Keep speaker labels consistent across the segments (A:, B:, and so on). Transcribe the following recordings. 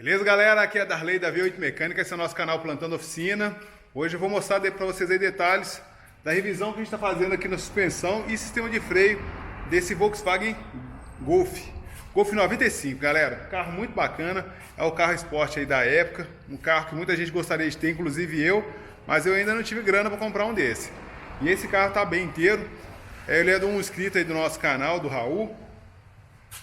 A: Beleza, galera? Aqui é a Darley da V8 Mecânica, esse é o nosso canal Plantando Oficina. Hoje eu vou mostrar para vocês aí detalhes da revisão que a gente está fazendo aqui na suspensão e sistema de freio desse Volkswagen Golf 95, galera. Carro muito bacana, é o carro esporte aí da época, um carro que muita gente gostaria de ter, inclusive eu, mas eu ainda não tive grana para comprar um desse. E esse carro tá bem inteiro, ele é de um inscrito aí do nosso canal, do Raul.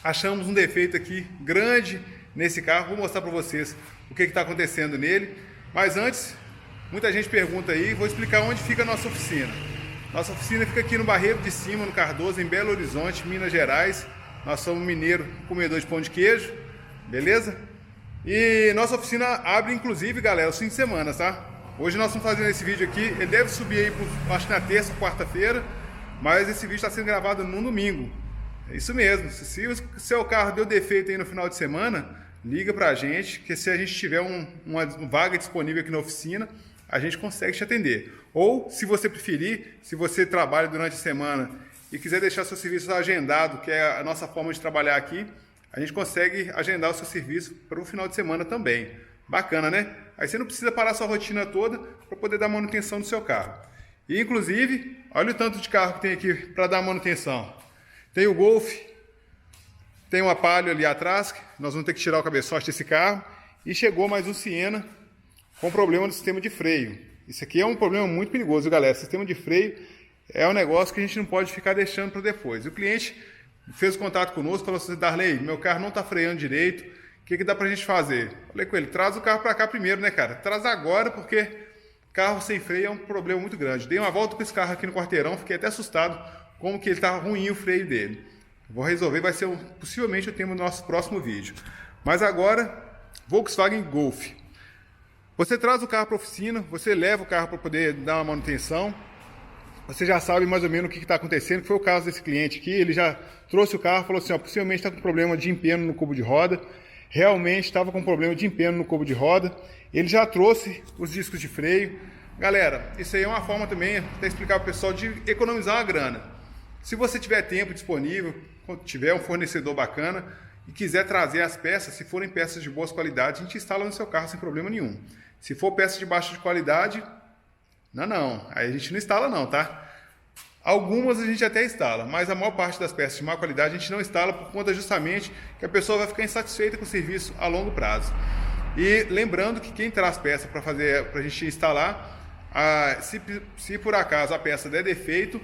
A: Achamos um defeito aqui grande nesse carro, vou mostrar para vocês o que está acontecendo nele. Mas antes, muita gente pergunta aí, vou explicar onde fica a nossa oficina. Nossa oficina fica aqui no Barreiro de Cima, no Cardoso, em Belo Horizonte, Minas Gerais. Nós somos mineiro, comedor de pão de queijo, beleza? E nossa oficina abre, inclusive, galera, os fins de semana, tá? Hoje nós estamos fazendo esse vídeo aqui, ele deve subir aí, acho que na terça, quarta-feira, mas esse vídeo está sendo gravado no domingo. É isso mesmo, se o seu carro deu defeito aí no final de semana, liga pra gente, que se a gente tiver uma vaga disponível aqui na oficina, a gente consegue te atender. Ou, se você preferir, se você trabalha durante a semana e quiser deixar seu serviço agendado, que é a nossa forma de trabalhar aqui, a gente consegue agendar o seu serviço para o final de semana também. Bacana, né? Aí você não precisa parar sua rotina toda para poder dar manutenção do seu carro. E, inclusive, olha o tanto de carro que tem aqui para dar manutenção. Tem o Golf, tem uma Palio ali atrás, nós vamos ter que tirar o cabeçote desse carro. E chegou mais um Siena com problema no sistema de freio. Isso aqui é um problema muito perigoso, galera. O sistema de freio é um negócio que a gente não pode ficar deixando para depois. O cliente fez contato conosco, falou assim: Darley, meu carro não está freando direito, o que dá para a gente fazer? Falei com ele: traz o carro para cá primeiro, né, cara? Traz agora, porque carro sem freio é um problema muito grande. Dei uma volta com esse carro aqui no quarteirão, fiquei até assustado como que ele está ruim o freio dele. Vou resolver, vai ser possivelmente o tema do nosso próximo vídeo. Mas agora, Volkswagen Golf. Você traz o carro para a oficina, você leva o carro para poder dar uma manutenção. Você já sabe mais ou menos o que está acontecendo, que foi o caso desse cliente aqui. Ele já trouxe o carro, falou assim: ó, possivelmente está com problema de empeno no cubo de roda. Realmente estava com problema de empeno no cubo de roda. Ele já trouxe os discos de freio. Galera, isso aí é uma forma também de explicar para o pessoal de economizar uma grana. Se você tiver tempo disponível, tiver um fornecedor bacana e quiser trazer as peças, se forem peças de boas qualidades, a gente instala no seu carro sem problema nenhum. Se for peça de baixa qualidade, não, aí a gente não instala não, tá? Algumas a gente até instala, mas a maior parte das peças de má qualidade a gente não instala por conta justamente que a pessoa vai ficar insatisfeita com o serviço a longo prazo. E lembrando que quem traz peça para a gente instalar, se por acaso a peça der defeito,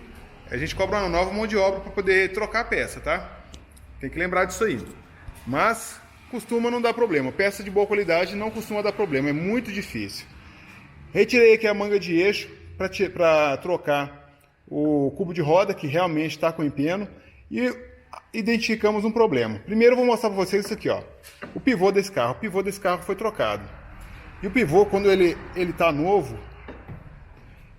A: a gente cobra uma nova mão de obra para poder trocar a peça, tá? Tem que lembrar disso aí. Mas costuma não dar problema. Peça de boa qualidade não costuma dar problema, é muito difícil. Retirei aqui a manga de eixo para trocar o cubo de roda, que realmente está com empeno, e identificamos um problema. Primeiro eu vou mostrar para vocês isso aqui, ó. O pivô desse carro. O pivô desse carro foi trocado. E o pivô, quando ele está novo,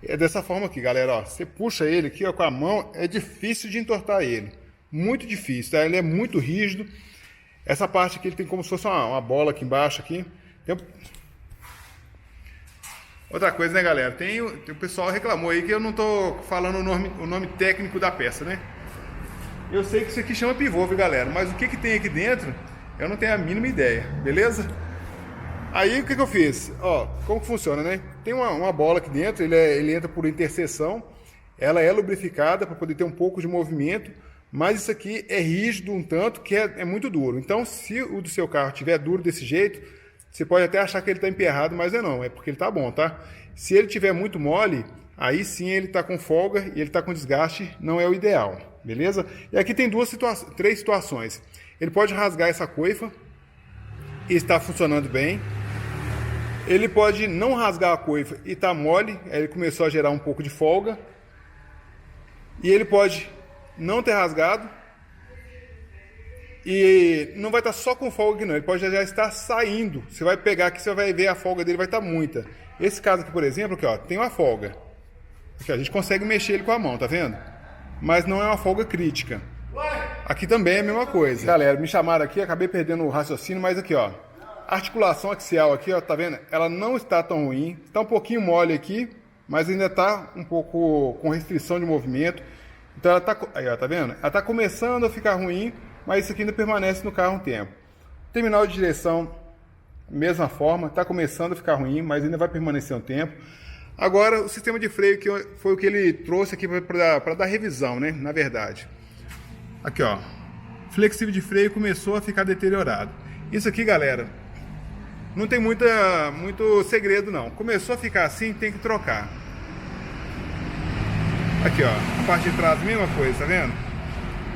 A: é dessa forma aqui, galera, ó. Você puxa ele aqui, ó, com a mão, é difícil de entortar ele. Muito difícil, tá? Ele é muito rígido. Essa parte aqui, ele tem como se fosse uma bola aqui embaixo, aqui. Outra coisa, né, galera? O pessoal reclamou aí que eu não tô falando o nome técnico da peça, né? Eu sei que isso aqui chama pivô, viu, galera? Mas o que tem aqui dentro, eu não tenho a mínima ideia, beleza? Aí o que eu fiz? Ó, como que funciona, né? Tem uma bola aqui dentro, ele entra por interseção, ela é lubrificada para poder ter um pouco de movimento, mas isso aqui é rígido um tanto que é muito duro. Então, se o do seu carro estiver duro desse jeito, você pode até achar que ele está emperrado, mas não, é porque ele está bom, tá? Se ele estiver muito mole, aí sim ele está com folga e ele está com desgaste, não é o ideal, beleza? E aqui tem três situações. Ele pode rasgar essa coifa e está funcionando bem. Ele pode não rasgar a coifa e tá mole, aí ele começou a gerar um pouco de folga. E ele pode não ter rasgado e não vai estar só com folga aqui não, ele pode já estar saindo. Você vai pegar aqui, você vai ver a folga dele vai estar muita. Esse caso aqui, por exemplo, aqui, ó, tem uma folga. Aqui, a gente consegue mexer ele com a mão, tá vendo? Mas não é uma folga crítica. Aqui também é a mesma coisa. Galera, me chamaram aqui, acabei perdendo o raciocínio, mas aqui, ó. A articulação axial aqui, ó, tá vendo? Ela não está tão ruim. Está um pouquinho mole aqui, mas ainda está um pouco com restrição de movimento. Então ela tá, aí, ó, tá vendo? Ela está começando a ficar ruim, mas isso aqui ainda permanece no carro um tempo. Terminal de direção mesma forma, está começando a ficar ruim, mas ainda vai permanecer um tempo. Agora, o sistema de freio que foi o que ele trouxe aqui para dar revisão, né? Na verdade. Aqui, ó. Flexível de freio começou a ficar deteriorado. Isso aqui, galera, não tem muito segredo, não. Começou a ficar assim, tem que trocar. Aqui, ó. A parte de trás, mesma coisa, tá vendo?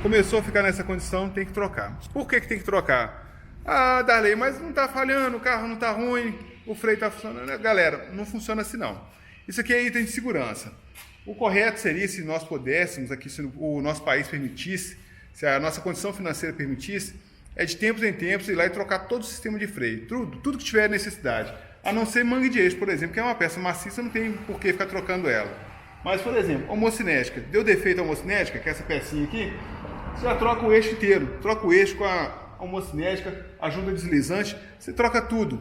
A: Começou a ficar nessa condição, tem que trocar. Por que tem que trocar? Ah, Darley, mas não tá falhando, o carro não tá ruim, o freio tá funcionando. Galera, não funciona assim, não. Isso aqui é item de segurança. O correto seria, se nós pudéssemos, aqui, se o nosso país permitisse, se a nossa condição financeira permitisse, é de tempos em tempos ir lá e trocar todo o sistema de freio, tudo que tiver necessidade. A não ser mangue de eixo, por exemplo, que é uma peça maciça, não tem por que ficar trocando ela. Mas, por exemplo, homocinética, deu defeito a homocinética, que é essa pecinha aqui, você já troca o eixo inteiro, troca o eixo com a homocinética, ajuda deslizante, você troca tudo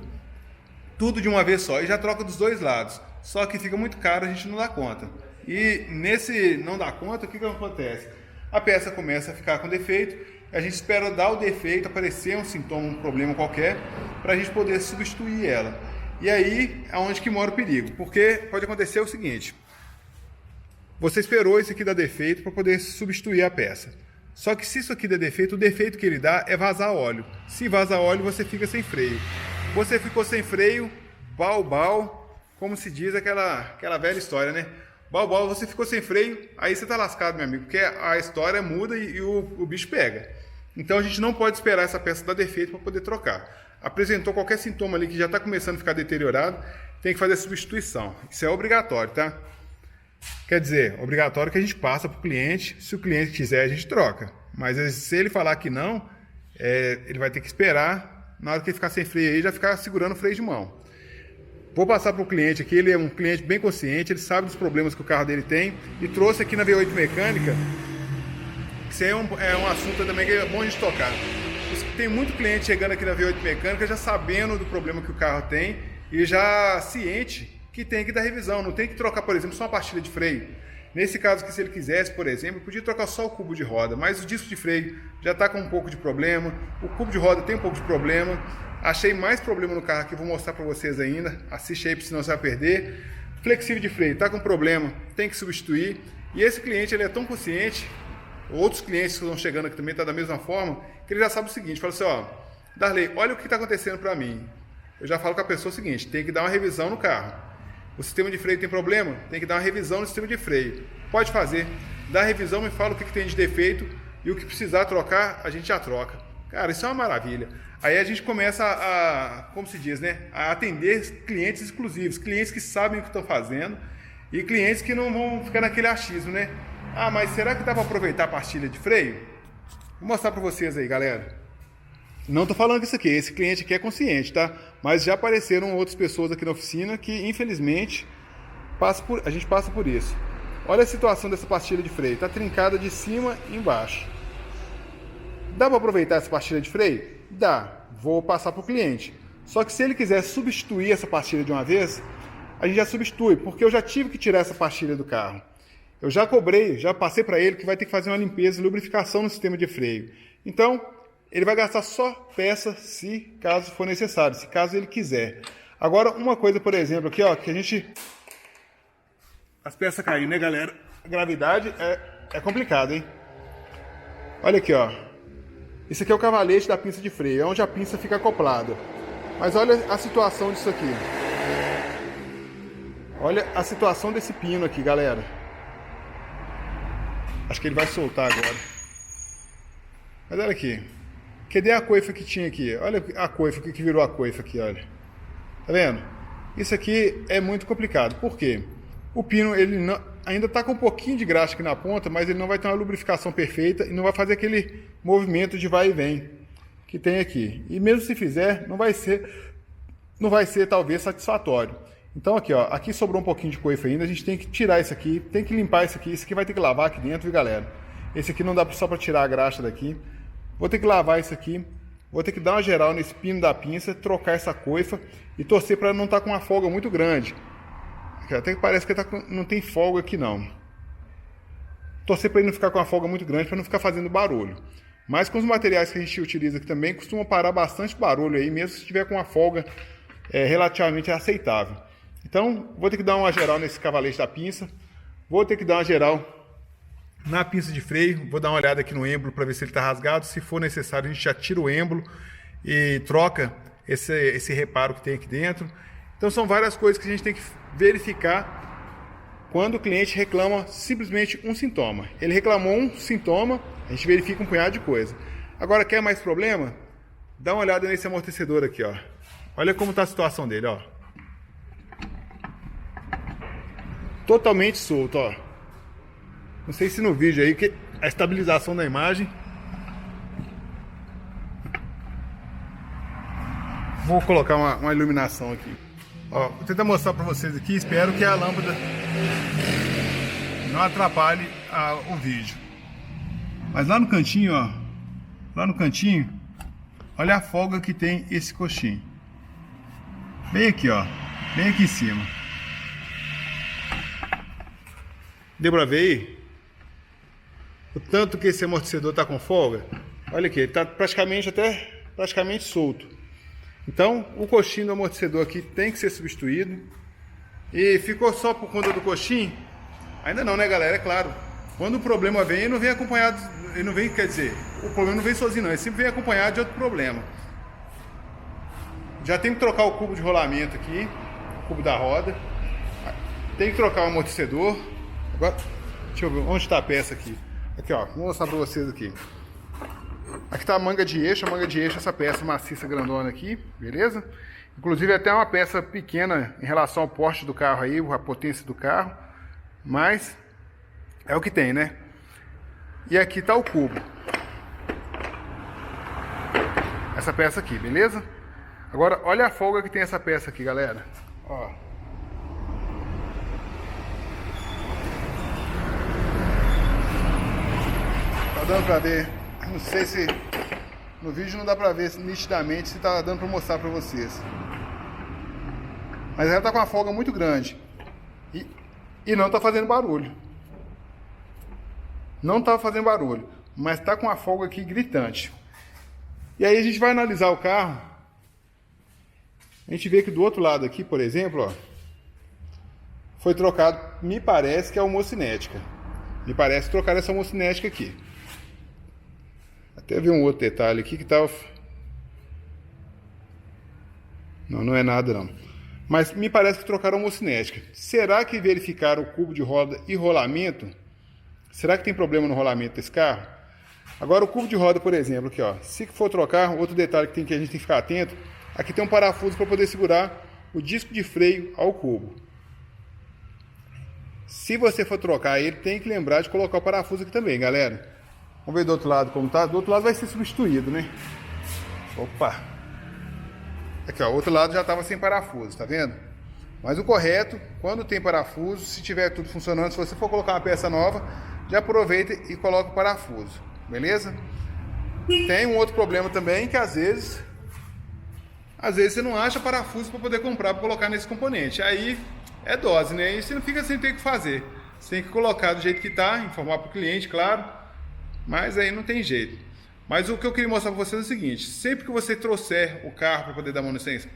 A: de uma vez só, e já troca dos dois lados. Só que fica muito caro, a gente não dá conta. E nesse não dá conta, o que acontece? A peça começa a ficar com defeito, a gente espera dar o defeito, aparecer um sintoma, um problema qualquer, para a gente poder substituir ela. E aí é onde que mora o perigo, porque pode acontecer o seguinte: você esperou isso aqui dar defeito para poder substituir a peça. Só que se isso aqui der defeito, o defeito que ele dá é vazar óleo. Se vazar óleo, você fica sem freio. Você ficou sem freio, bau, como se diz aquela velha história, né? Bau, você ficou sem freio, aí você tá lascado, meu amigo, porque a história muda e o bicho pega. Então a gente não pode esperar essa peça dar defeito para poder trocar. Apresentou qualquer sintoma ali que já está começando a ficar deteriorado, tem que fazer a substituição. Isso é obrigatório, tá? Quer dizer, obrigatório que a gente passa para o cliente, se o cliente quiser a gente troca. Mas se ele falar que não, ele vai ter que esperar, na hora que ele ficar sem freio aí, já ficar segurando o freio de mão. Vou passar para o cliente aqui, ele é um cliente bem consciente, ele sabe dos problemas que o carro dele tem e trouxe aqui na V8 Mecânica, que isso aí é um assunto também que é bom a gente tocar. Tem muito cliente chegando aqui na V8 Mecânica já sabendo do problema que o carro tem e já ciente que tem que dar revisão, não tem que trocar, por exemplo, só uma pastilha de freio. Nesse caso que se ele quisesse, por exemplo, podia trocar só o cubo de roda, mas o disco de freio já está com um pouco de problema, o cubo de roda tem um pouco de problema. Achei mais problema no carro aqui, vou mostrar para vocês ainda, assiste aí, senão você vai perder. Flexível de freio, está com problema, tem que substituir. E esse cliente, ele é tão consciente, outros clientes que estão chegando aqui também estão da mesma forma, que ele já sabe o seguinte, fala assim, ó, Darley, olha o que está acontecendo para mim. Eu já falo com a pessoa o seguinte, tem que dar uma revisão no carro. O sistema de freio tem problema? Tem que dar uma revisão no sistema de freio. Pode fazer, dá a revisão, me fala o que tem de defeito e o que precisar trocar, a gente já troca. Cara, isso é uma maravilha. Aí a gente começa como se diz, né? A atender clientes exclusivos, clientes que sabem o que estão fazendo e clientes que não vão ficar naquele achismo, né? Ah, mas será que dá para aproveitar a pastilha de freio? Vou mostrar para vocês aí, galera. Não estou falando isso aqui, esse cliente aqui é consciente, tá? Mas já apareceram outras pessoas aqui na oficina que, infelizmente, a gente passa por isso. Olha a situação dessa pastilha de freio, está trincada de cima e embaixo. Dá para aproveitar essa pastilha de freio? Dá, vou passar para o cliente. Só que se ele quiser substituir essa pastilha de uma vez, a gente já substitui, porque eu já tive que tirar essa pastilha do carro. Eu já cobrei, já passei para ele que vai ter que fazer uma limpeza e lubrificação no sistema de freio. Então, ele vai gastar só peça se caso for necessário, se caso ele quiser. Agora, uma coisa, por exemplo, aqui, ó, que a gente... As peças caíram, né, galera? A gravidade é complicado, hein? Olha aqui, ó. Isso aqui é o cavalete da pinça de freio, é onde a pinça fica acoplada. Mas olha a situação disso aqui. Olha a situação desse pino aqui, galera. Acho que ele vai soltar agora. Mas olha aqui. Cadê a coifa que tinha aqui? Olha a coifa, que virou a coifa aqui, olha. Tá vendo? Isso aqui é muito complicado. Por quê? O pino, ele não, ainda está com um pouquinho de graxa aqui na ponta, mas ele não vai ter uma lubrificação perfeita e não vai fazer aquele movimento de vai e vem que tem aqui. E mesmo se fizer, não vai ser talvez satisfatório. Então aqui, ó, aqui sobrou um pouquinho de coifa ainda, a gente tem que tirar isso aqui, tem que limpar isso aqui vai ter que lavar aqui dentro, viu, galera? Esse aqui não dá só para tirar a graxa daqui. Vou ter que lavar isso aqui, vou ter que dar uma geral nesse pino da pinça, trocar essa coifa e torcer para não estar com uma folga muito grande. Até que parece que não tem folga aqui não. Torcer para ele não ficar com uma folga muito grande, para não ficar fazendo barulho. Mas com os materiais que a gente utiliza aqui também, costuma parar bastante barulho aí, mesmo se tiver com uma folga relativamente aceitável. Então, vou ter que dar uma geral nesse cavalete da pinça. Vou ter que dar uma geral na pinça de freio. Vou dar uma olhada aqui no êmbolo para ver se ele está rasgado. Se for necessário, a gente já tira o êmbolo e troca esse reparo que tem aqui dentro. Então, são várias coisas que a gente tem que verificar quando o cliente reclama simplesmente um sintoma. Ele reclamou um sintoma, a gente verifica um punhado de coisa. Agora, quer mais problema? Dá uma olhada nesse amortecedor aqui, ó. Olha como está a situação dele, ó. Totalmente solto, ó. Não sei se no vídeo aí, que a estabilização da imagem. Vou colocar uma iluminação aqui. Ó, vou tentar mostrar para vocês aqui. Espero que a lâmpada não atrapalhe o vídeo. Mas lá no cantinho, ó. Lá no cantinho, olha a folga que tem esse coxinho. Bem aqui, ó. Bem aqui em cima. Deu pra ver aí? O tanto que esse amortecedor tá com folga. Olha aqui, ele tá praticamente solto. Então, o coxinho do amortecedor aqui tem que ser substituído. E ficou só por conta do coxinho? Ainda não, né, galera? É claro. Quando o problema vem, ele não vem acompanhado, ele não vem, quer dizer, o problema não vem sozinho não, ele sempre vem acompanhado de outro problema. Já tem que trocar o cubo de rolamento aqui, o cubo da roda. Tem que trocar o amortecedor. Agora, deixa eu ver, onde está a peça aqui? Aqui, ó, vou mostrar para vocês aqui. Aqui está a manga de eixo, essa peça maciça grandona aqui, beleza? Inclusive até uma peça pequena em relação ao porte do carro aí, a potência do carro, mas é o que tem, né? E aqui está o cubo. Essa peça aqui, beleza? Agora, olha a folga que tem essa peça aqui, galera. Ó. Tá dando pra ver? Não sei se no vídeo não dá pra ver nitidamente, se tá dando pra mostrar pra vocês. Mas ela tá com uma folga muito grande. E não tá fazendo barulho. Não tá fazendo barulho. Mas tá com uma folga aqui gritante. E aí a gente vai analisar o carro. A gente vê que do outro lado aqui, por exemplo, ó, foi trocado, me parece que é a homocinética. Me parece trocar essa homocinética aqui. Até vi um outro detalhe aqui que tava... Não é nada não. Mas me parece que trocaram a homocinética. Será que verificaram o cubo de roda e rolamento? Será que tem problema no rolamento desse carro? Agora o cubo de roda, por exemplo, aqui, ó. Se for trocar, outro detalhe que a gente tem que ficar atento, aqui tem um parafuso para poder segurar o disco de freio ao cubo. Se você for trocar ele, tem que lembrar de colocar o parafuso aqui também, galera. Vamos ver do outro lado como tá. Do outro lado vai ser substituído, né? Opa! Aqui, ó, o outro lado já estava sem parafuso, tá vendo? Mas o correto, quando tem parafuso, se tiver tudo funcionando, se você for colocar uma peça nova, já aproveita e coloca o parafuso, beleza? Tem um outro problema também, que às vezes você não acha parafuso para poder comprar, para colocar nesse componente. Aí é dose, né? E você não fica sem ter o que fazer. Você tem que colocar do jeito que tá, informar para o cliente, claro, mas aí não tem jeito. Mas o que eu queria mostrar para vocês é o seguinte: sempre que você trouxer o carro para poder dar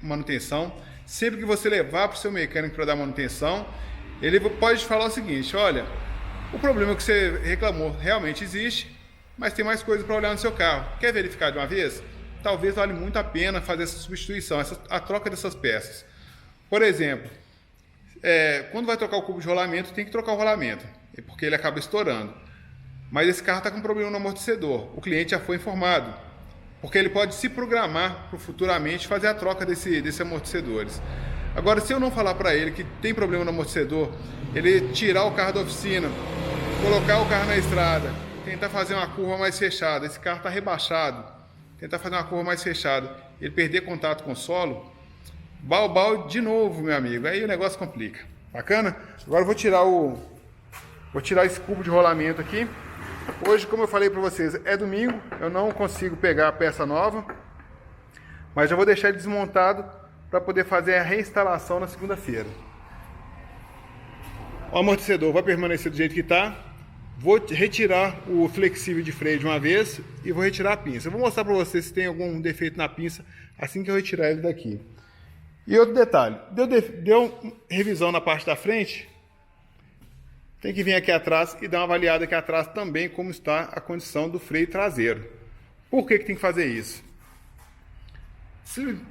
A: manutenção, sempre que você levar para o seu mecânico para dar manutenção, ele pode falar o seguinte: olha, o problema que você reclamou realmente existe, mas tem mais coisa para olhar no seu carro. Quer verificar de uma vez? Talvez vale muito a pena fazer essa substituição, a troca dessas peças. Por exemplo, quando vai trocar o cubo de rolamento, tem que trocar o rolamento, porque ele acaba estourando. Mas esse carro está com problema no amortecedor. O cliente já foi informado, porque ele pode se programar para futuramente fazer a troca desses amortecedores. Agora, se eu não falar para ele que tem problema no amortecedor, ele tirar o carro da oficina, colocar o carro na estrada, tentar fazer uma curva mais fechada, esse carro está rebaixado, tentar fazer uma curva mais fechada, ele perder contato com o solo, bal de novo, meu amigo, aí o negócio complica. Bacana? Agora eu vou tirar esse cubo de rolamento aqui. Hoje, como eu falei para vocês, é domingo, eu não consigo pegar a peça nova, mas já vou deixar ele desmontado para poder fazer a reinstalação na segunda-feira. O amortecedor vai permanecer do jeito que está. Vou retirar o flexível de freio de uma vez e vou retirar a pinça. Eu vou mostrar para vocês se tem algum defeito na pinça assim que eu retirar ele daqui. E outro detalhe, deu revisão na parte da frente, tem que vir aqui atrás e dar uma avaliada aqui atrás também como está a condição do freio traseiro. Por que tem que fazer isso?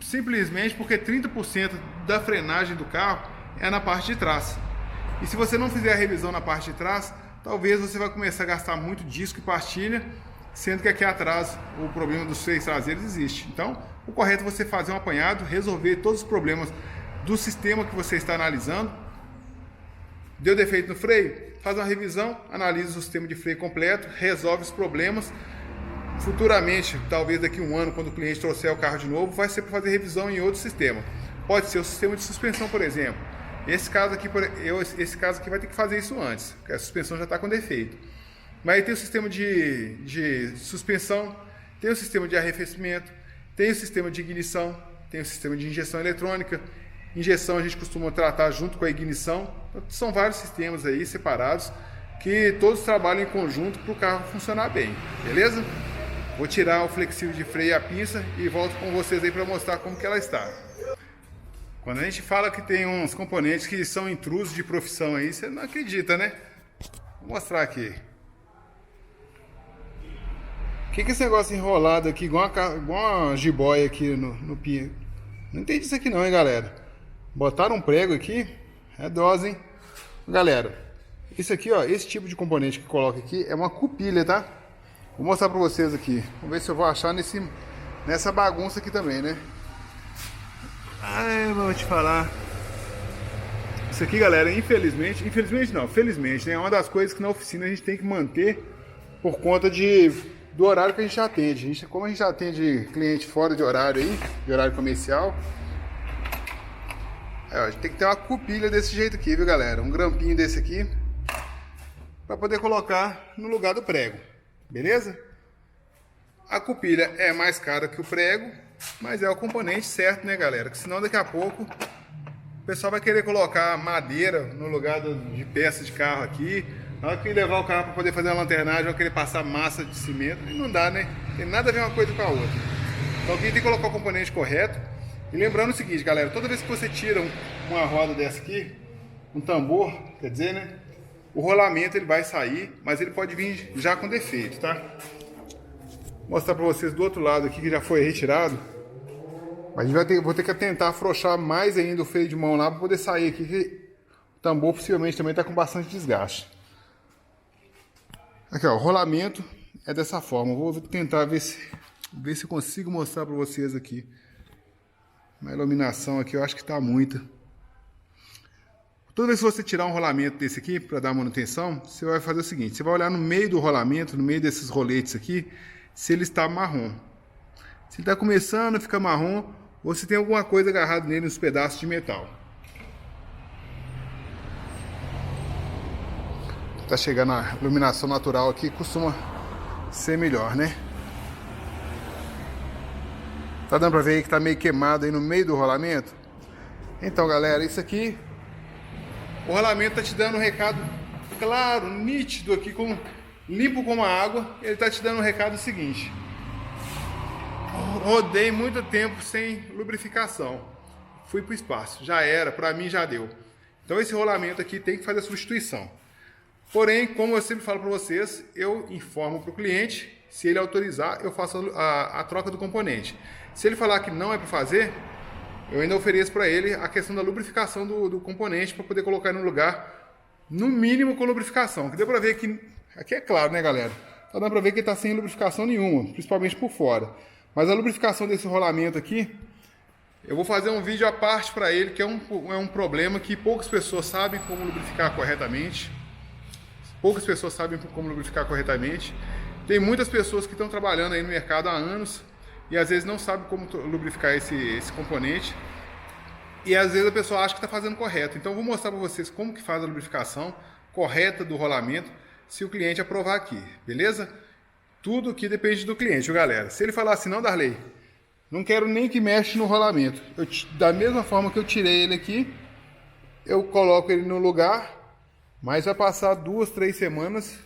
A: Simplesmente porque 30% da frenagem do carro é na parte de trás. E se você não fizer a revisão na parte de trás, talvez você vai começar a gastar muito disco e pastilha, sendo que aqui atrás o problema dos freios traseiros existe. Então, o correto é você fazer um apanhado, resolver todos os problemas do sistema que você está analisando. Deu defeito no freio? Faz uma revisão, analisa o sistema de freio completo, resolve os problemas. Futuramente, talvez daqui a um ano, quando o cliente trouxer o carro de novo, vai ser para fazer revisão em outro sistema. Pode ser o sistema de suspensão, por exemplo. Esse caso aqui vai ter que fazer isso antes, porque a suspensão já está com defeito. Mas aí tem o sistema de suspensão, tem o sistema de arrefecimento, tem o sistema de ignição, tem o sistema de injeção eletrônica. Injeção a gente costuma tratar junto com a ignição. Então, são vários sistemas aí separados que todos trabalham em conjunto para o carro funcionar bem, beleza? Vou tirar o flexível de freio e a pinça e volto com vocês aí para mostrar como que ela está. Quando a gente fala que tem uns componentes que são intrusos de profissão aí, você não acredita, né? Vou mostrar aqui. O que é esse negócio enrolado aqui, igual uma jiboia aqui no pino? Não entendi isso aqui não, hein, galera? Botaram um prego aqui, é dose, hein? Galera, isso aqui, ó, esse tipo de componente que coloca aqui é uma cupilha, tá? Vou mostrar pra vocês aqui. Vamos ver se eu vou achar nessa bagunça aqui também, né? Ah, eu vou te falar. Isso aqui, galera, infelizmente não, felizmente, né? É uma das coisas que na oficina a gente tem que manter por conta do horário que a gente atende. Como a gente atende cliente fora de horário aí, de horário comercial, a gente tem que ter uma cupilha desse jeito aqui, viu, galera? Um grampinho desse aqui para poder colocar no lugar do prego, beleza? A cupilha é mais cara que o prego, mas é o componente certo, né, galera? Que senão daqui a pouco o pessoal vai querer colocar madeira no lugar de peça de carro aqui. Na hora que levar o carro para poder fazer uma lanternagem, vai querer passar massa de cimento. E não dá, né? Tem nada a ver uma coisa com a outra. Então aqui tem que colocar o componente correto. E lembrando o seguinte, galera, toda vez que você tira uma roda dessa aqui, um tambor, quer dizer, né? O rolamento ele vai sair, mas ele pode vir já com defeito, tá? Vou mostrar para vocês do outro lado aqui que já foi retirado. Mas vou ter que tentar afrouxar mais ainda o freio de mão lá para poder sair aqui, que o tambor possivelmente também está com bastante desgaste. Aqui, ó, o rolamento é dessa forma. Vou tentar ver se eu consigo mostrar para vocês aqui. A iluminação aqui eu acho que está muita. Toda vez que você tirar um rolamento desse aqui para dar manutenção, você vai fazer o seguinte: você vai olhar no meio do rolamento, no meio desses roletes aqui, se ele está marrom. Se ele está começando a ficar marrom, ou se tem alguma coisa agarrada nele nos pedaços de metal. Tá chegando a iluminação natural aqui, costuma ser melhor, né? Tá dando pra ver aí que tá meio queimado aí no meio do rolamento? Então, galera, isso aqui, o rolamento tá te dando um recado claro, nítido aqui, limpo como a água. Ele tá te dando um recado seguinte: rodei muito tempo sem lubrificação, fui pro espaço, já era, pra mim já deu. Então esse rolamento aqui tem que fazer a substituição. Porém, como eu sempre falo para vocês, eu informo para o cliente, se ele autorizar, eu faço a troca do componente. Se ele falar que não é para fazer, eu ainda ofereço para ele a questão da lubrificação do componente para poder colocar no lugar, no mínimo com lubrificação. Que deu para ver que, aqui é claro, né, galera? Tá dando para ver que ele está sem lubrificação nenhuma, principalmente por fora. Mas a lubrificação desse rolamento aqui, eu vou fazer um vídeo à parte para ele, que é um problema que poucas pessoas sabem como lubrificar corretamente. Poucas pessoas sabem como lubrificar corretamente. Tem muitas pessoas que estão trabalhando aí no mercado há anos e às vezes não sabem como lubrificar esse componente. E às vezes a pessoa acha que está fazendo correto. Então eu vou mostrar para vocês como que faz a lubrificação correta do rolamento, se o cliente aprovar aqui, beleza? Tudo aqui depende do cliente, viu, galera? Se ele falar assim: não, Darley, não quero nem que mexa no rolamento, da mesma forma que eu tirei ele aqui, eu coloco ele no lugar. Mas vai passar 2, 3 semanas,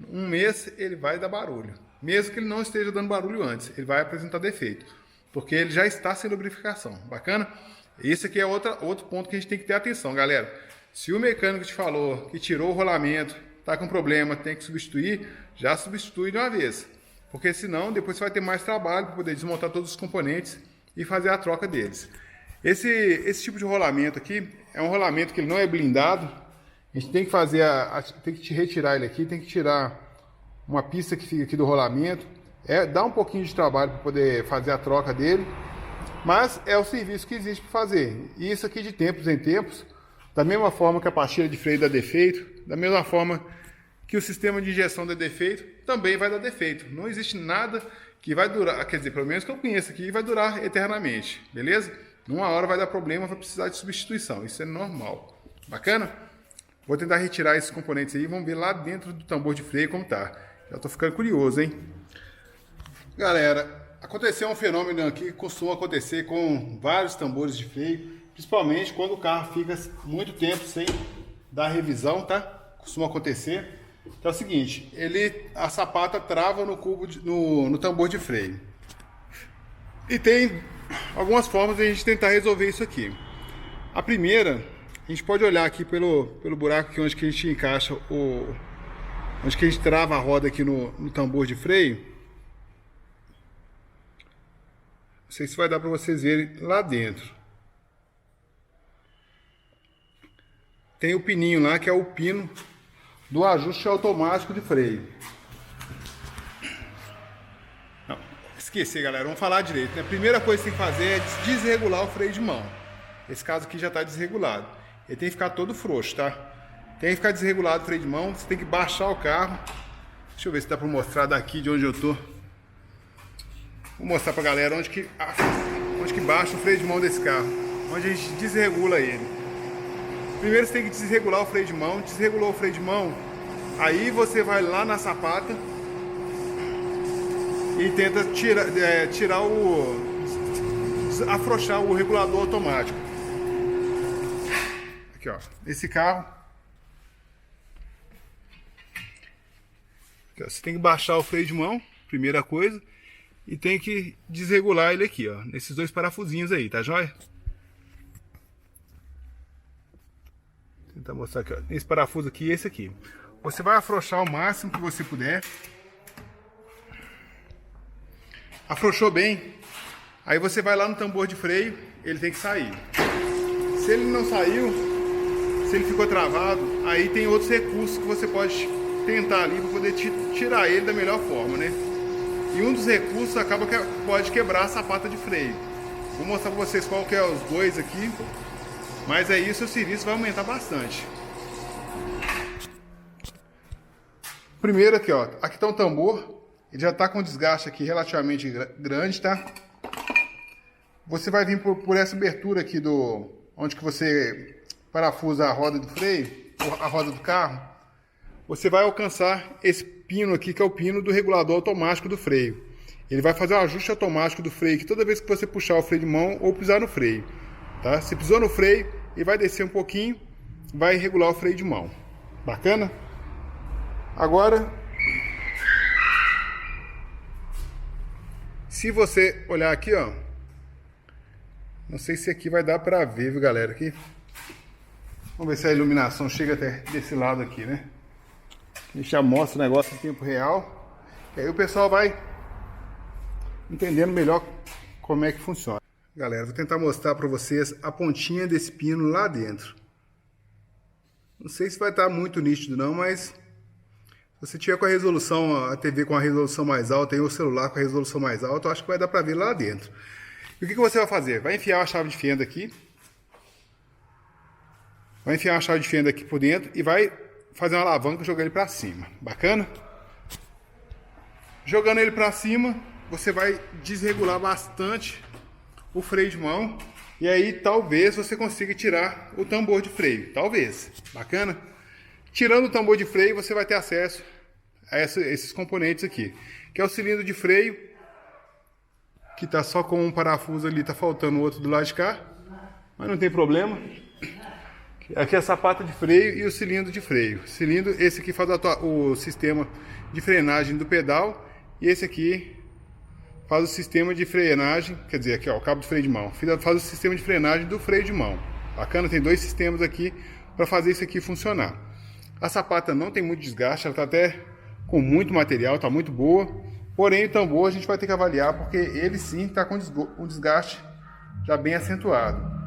A: Um mês ele vai dar barulho. Mesmo que ele não esteja dando barulho antes, ele vai apresentar defeito. Porque ele já está sem lubrificação. Bacana? Esse aqui é outro ponto que a gente tem que ter atenção, galera. Se o mecânico te falou que tirou o rolamento, está com problema, tem que substituir, já substitui de uma vez. Porque senão depois você vai ter mais trabalho para poder desmontar todos os componentes e fazer a troca deles. Esse tipo de rolamento aqui é um rolamento que ele não é blindado. A gente tem que fazer tem que retirar ele aqui, tem que tirar uma pista que fica aqui do rolamento. Dá um pouquinho de trabalho para poder fazer a troca dele, mas é o serviço que existe para fazer. E isso aqui de tempos em tempos, da mesma forma que a pastilha de freio dá defeito, da mesma forma que o sistema de injeção dá defeito, também vai dar defeito. Não existe nada que vai durar, quer dizer, pelo menos que eu conheço aqui, vai durar eternamente, beleza? Numa hora vai dar problema, vai precisar de substituição, isso é normal. Bacana? Vou tentar retirar esses componentes aí, vamos ver lá dentro do tambor de freio como tá. Já tô ficando curioso, hein? Galera, aconteceu um fenômeno aqui que costuma acontecer com vários tambores de freio, principalmente quando o carro fica muito tempo sem dar revisão, tá? Costuma acontecer. Então é o seguinte, a sapata trava no tambor de freio. E tem algumas formas de a gente tentar resolver isso aqui. A primeira, a gente pode olhar aqui pelo buraco aqui onde que a gente encaixa onde que a gente trava a roda aqui no tambor de freio. Não sei se vai dar para vocês verem lá dentro. Tem o pininho lá, que é o pino do ajuste automático de freio. Não, esqueci, galera, vamos falar direito, né? A primeira coisa que tem que fazer é desregular o freio de mão. Esse caso aqui já está desregulado. Ele tem que ficar todo frouxo, tá? Tem que ficar desregulado o freio de mão. Você tem que baixar o carro. Deixa eu ver se dá para mostrar daqui de onde eu tô. Vou mostrar pra galera onde que baixa o freio de mão desse carro. Onde a gente desregula ele. Primeiro você tem que desregular o freio de mão. Desregulou o freio de mão, aí você vai lá na sapata e tenta afrouxar o regulador automático. Aqui, ó. Esse carro. Aqui, ó, você tem que baixar o freio de mão, primeira coisa. E tem que desregular ele aqui, ó. Nesses dois parafusinhos aí, tá joia? Vou tentar mostrar aqui, ó. Esse parafuso aqui e esse aqui. Você vai afrouxar o máximo que você puder. Afrouxou bem. Aí você vai lá no tambor de freio, ele tem que sair. Se ele não saiu, se ele ficou travado, aí tem outros recursos que você pode tentar ali para poder tirar ele da melhor forma, né? E um dos recursos pode quebrar a sapata de freio. Vou mostrar para vocês qual que é os dois aqui. Mas aí o seu serviço vai aumentar bastante. Primeiro aqui, ó. Aqui está um tambor. Ele já está com desgaste aqui relativamente grande, tá? Você vai vir por essa abertura aqui onde que você parafusa a roda do freio, a roda do carro. Você vai alcançar esse pino aqui, que é o pino do regulador automático do freio. Ele vai fazer o ajuste automático do freio, que toda vez que você puxar o freio de mão ou pisar no freio, tá? Se pisou no freio, ele vai descer um pouquinho, vai regular o freio de mão. Bacana? Agora, se você olhar aqui, ó, não sei se aqui vai dar pra ver, viu, galera, aqui. Vamos ver se a iluminação chega até desse lado aqui, né? A gente já mostra o negócio em tempo real. E aí o pessoal vai entendendo melhor como é que funciona. Galera, vou tentar mostrar para vocês a pontinha desse pino lá dentro. Não sei se vai estar muito nítido não, mas se você tiver com a resolução, a TV com a resolução mais alta e o celular com a resolução mais alta, eu acho que vai dar para ver lá dentro. E o que você vai fazer? Vai enfiar a chave de fenda aqui. Vai enfiar a chave de fenda aqui por dentro e vai fazer uma alavanca e jogar ele para cima. Bacana? Jogando ele para cima, você vai desregular bastante o freio de mão. E aí talvez você consiga tirar o tambor de freio. Talvez. Bacana? Tirando o tambor de freio, você vai ter acesso a esses componentes aqui. Que é o cilindro de freio, que está só com um parafuso ali, está faltando outro do lado de cá. Mas não tem problema. Aqui é a sapata de freio e o cilindro de freio. Cilindro, esse aqui faz o sistema de frenagem do pedal e esse aqui faz o sistema de frenagem, quer dizer, aqui ó, o cabo de freio de mão, faz o sistema de frenagem do freio de mão. Bacana, tem dois sistemas aqui para fazer isso aqui funcionar. A sapata não tem muito desgaste, ela está até com muito material, está muito boa. Porém, o tambor a gente vai ter que avaliar porque ele sim está com um desgaste já bem acentuado.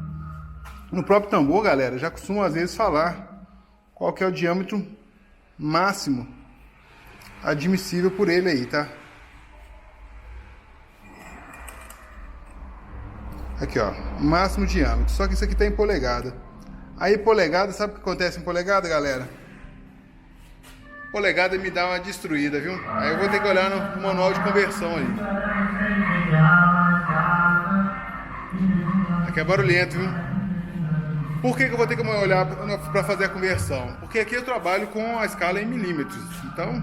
A: No próprio tambor, galera, já costumo às vezes falar qual que é o diâmetro máximo admissível por ele aí, tá? Aqui, ó, máximo diâmetro. Só que isso aqui tá em polegada. Aí polegada, sabe o que acontece em polegada, galera? Polegada me dá uma destruída, viu? Aí eu vou ter que olhar no manual de conversão ali. Aqui é barulhento, viu? Por que eu vou ter que olhar para fazer a conversão? Porque aqui eu trabalho com a escala em milímetros. Então,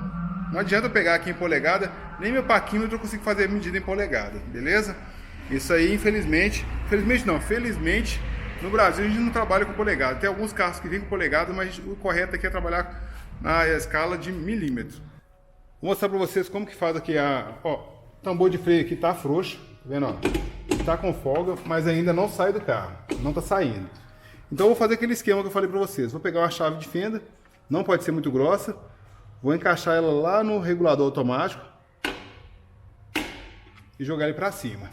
A: não adianta eu pegar aqui em polegada, nem meu paquímetro eu consigo fazer a medida em polegada, beleza? Isso aí, felizmente, no Brasil a gente não trabalha com polegada. Tem alguns carros que vêm com polegada, mas o correto aqui é trabalhar na escala de milímetros. Vou mostrar para vocês como que faz aqui o tambor de freio aqui tá frouxo, tá vendo, ó? Tá com folga, mas ainda não sai do carro, não tá saindo. Então eu vou fazer aquele esquema que eu falei para vocês. Vou pegar uma chave de fenda, não pode ser muito grossa, vou encaixar ela lá no regulador automático e jogar ele para cima.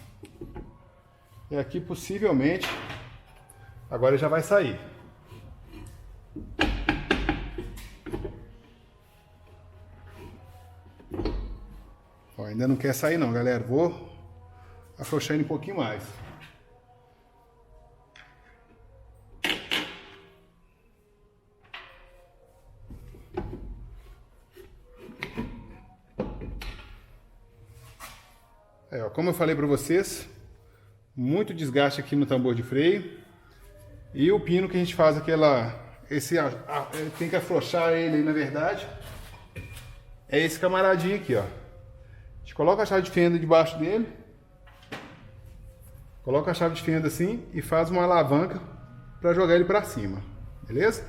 A: E aqui possivelmente agora ele já vai sair. Ó, ainda não quer sair não, galera. Vou afrouxar ele um pouquinho mais. Ó, como eu falei para vocês, muito desgaste aqui no tambor de freio. E o pino que a gente faz tem que afrouxar ele aí, na verdade, é esse camaradinho aqui, ó. A gente coloca a chave de fenda debaixo dele, coloca a chave de fenda assim e faz uma alavanca para jogar ele para cima, beleza?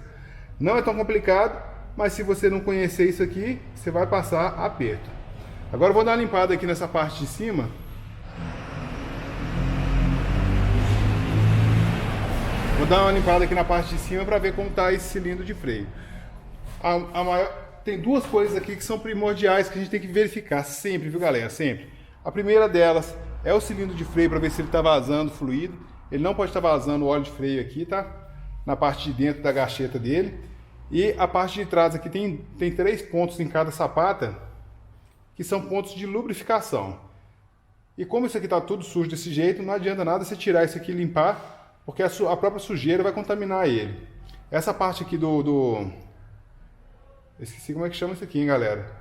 A: Não é tão complicado, mas se você não conhecer isso aqui, você vai passar aperto. Agora eu vou dar uma limpada aqui nessa parte de cima. Vou dar uma limpada aqui na parte de cima para ver como está esse cilindro de freio. Tem duas coisas aqui que são primordiais que a gente tem que verificar sempre, viu, galera? Sempre. A primeira delas é o cilindro de freio para ver se ele está vazando fluido. Ele não pode estar vazando o óleo de freio aqui, tá? Na parte de dentro da gacheta dele. E a parte de trás aqui tem 3 pontos em cada sapata, que são pontos de lubrificação. E como isso aqui está tudo sujo desse jeito, não adianta nada você tirar isso aqui e limpar, porque a própria sujeira vai contaminar ele. Essa parte aqui esqueci como é que chama isso aqui, hein, galera?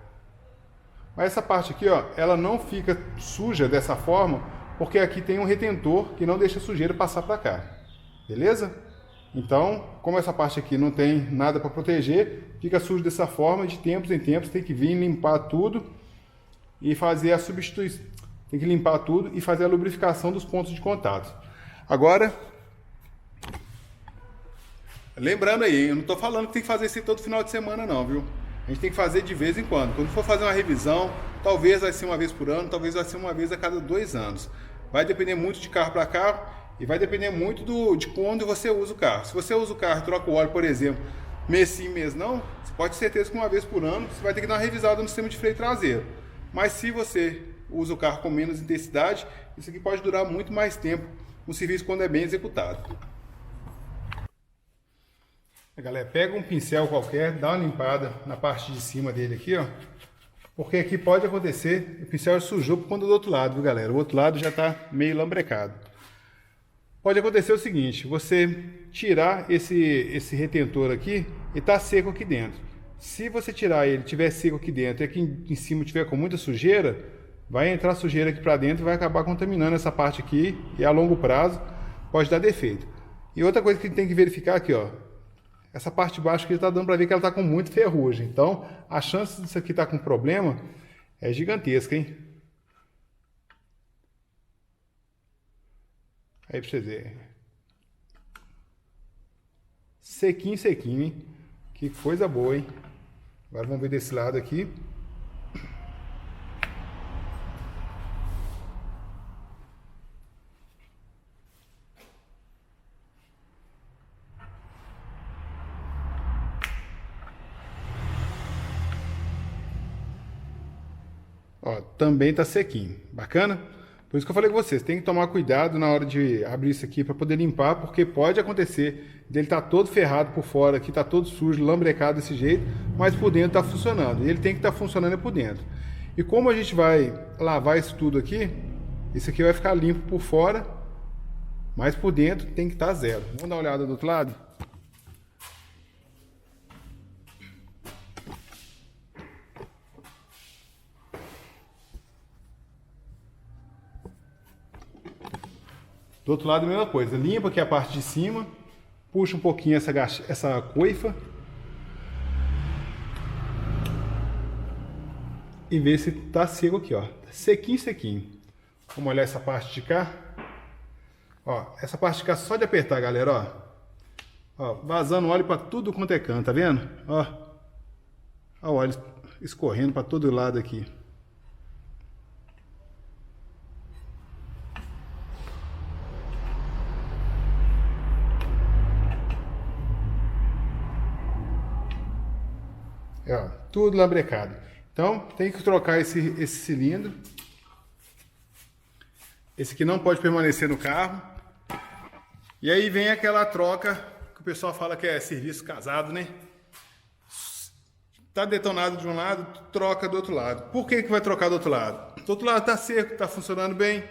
A: Mas essa parte aqui, ó, ela não fica suja dessa forma, porque aqui tem um retentor que não deixa a sujeira passar para cá. Beleza? Então, como essa parte aqui não tem nada para proteger, fica sujo dessa forma, de tempos em tempos tem que vir limpar tudo e fazer a substituição. Tem que limpar tudo e fazer a lubrificação dos pontos de contato. Agora, lembrando aí, eu não estou falando que tem que fazer isso todo final de semana não, viu? A gente tem que fazer de vez em quando. Quando for fazer uma revisão, talvez vai ser uma vez por ano, talvez vai ser uma vez a cada 2 anos. Vai depender muito de carro para carro e vai depender muito de quando você usa o carro. Se você usa o carro e troca o óleo, por exemplo, mês sim, mês não, você pode ter certeza que uma vez por ano você vai ter que dar uma revisada no sistema de freio traseiro. Mas se você usa o carro com menos intensidade, isso aqui pode durar muito mais tempo no serviço quando é bem executado. Galera, pega um pincel qualquer, dá uma limpada na parte de cima dele aqui, ó. Porque aqui pode acontecer, o pincel sujou por conta do outro lado, viu, galera? O outro lado já tá meio lambrecado. Pode acontecer o seguinte, você tirar esse retentor aqui e tá seco aqui dentro. Se você tirar ele, tiver seco aqui dentro e aqui em cima tiver com muita sujeira, vai entrar sujeira aqui para dentro e vai acabar contaminando essa parte aqui e a longo prazo pode dar defeito. E outra coisa que tem que verificar aqui, ó, essa parte de baixo aqui está dando para ver que ela está com muito ferrugem. Então, a chance disso aqui estar com problema é gigantesca, hein? Aí para vocês verem. sequinho, sequinho, hein? Que coisa boa, hein? Agora vamos ver desse lado aqui. Ó, também tá sequinho. Bacana? Por isso que eu falei com vocês, tem que tomar cuidado na hora de abrir isso aqui para poder limpar, porque pode acontecer dele tá todo ferrado por fora aqui, tá todo sujo, lambrecado desse jeito, mas por dentro tá funcionando. E ele tem que estar funcionando por dentro. E como a gente vai lavar isso tudo aqui, isso aqui vai ficar limpo por fora, mas por dentro tem que estar zero. Vamos dar uma olhada do outro lado? Do outro lado a mesma coisa, limpa aqui a parte de cima, puxa um pouquinho essa coifa e vê se tá seco aqui, ó, sequinho, sequinho. Vamos olhar essa parte de cá, ó, essa parte de cá só de apertar, galera, ó, vazando óleo para tudo quanto é canto, tá vendo? Ó, o óleo escorrendo para todo lado aqui. Ó, tudo lambrecado. Então, tem que trocar esse cilindro. Esse aqui não pode permanecer no carro. E aí vem aquela troca que o pessoal fala que é serviço casado, né? Tá detonado de um lado, troca do outro lado. Por que vai trocar do outro lado? Do outro lado tá seco, tá funcionando bem.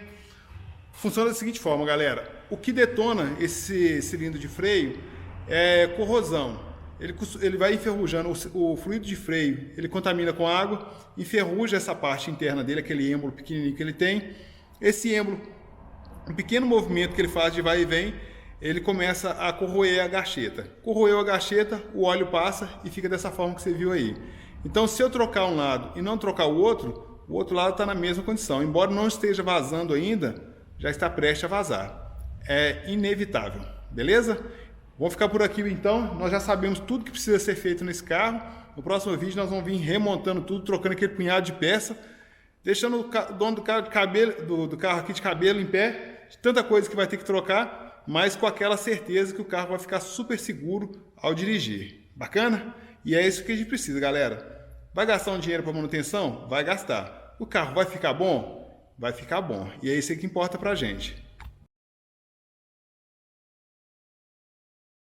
A: Funciona da seguinte forma, galera. O que detona esse cilindro de freio é corrosão. Ele vai enferrujando o fluido de freio, ele contamina com água, enferruja essa parte interna dele, aquele êmbolo pequenininho que ele tem. Esse êmbolo, um pequeno movimento que ele faz de vai e vem, ele começa a corroer a gacheta. Corroeu a gacheta, o óleo passa e fica dessa forma que você viu aí. Então, se eu trocar um lado e não trocar o outro lado está na mesma condição. Embora não esteja vazando ainda, já está prestes a vazar. É inevitável, beleza? Vamos ficar por aqui então, nós já sabemos tudo que precisa ser feito nesse carro. No próximo vídeo nós vamos vir remontando tudo, trocando aquele punhado de peça, deixando o dono do carro aqui de cabelo em pé, de tanta coisa que vai ter que trocar, mas com aquela certeza que o carro vai ficar super seguro ao dirigir. Bacana? E é isso que a gente precisa, galera. Vai gastar um dinheiro para manutenção? Vai gastar. O carro vai ficar bom? Vai ficar bom. E é isso que importa pra gente.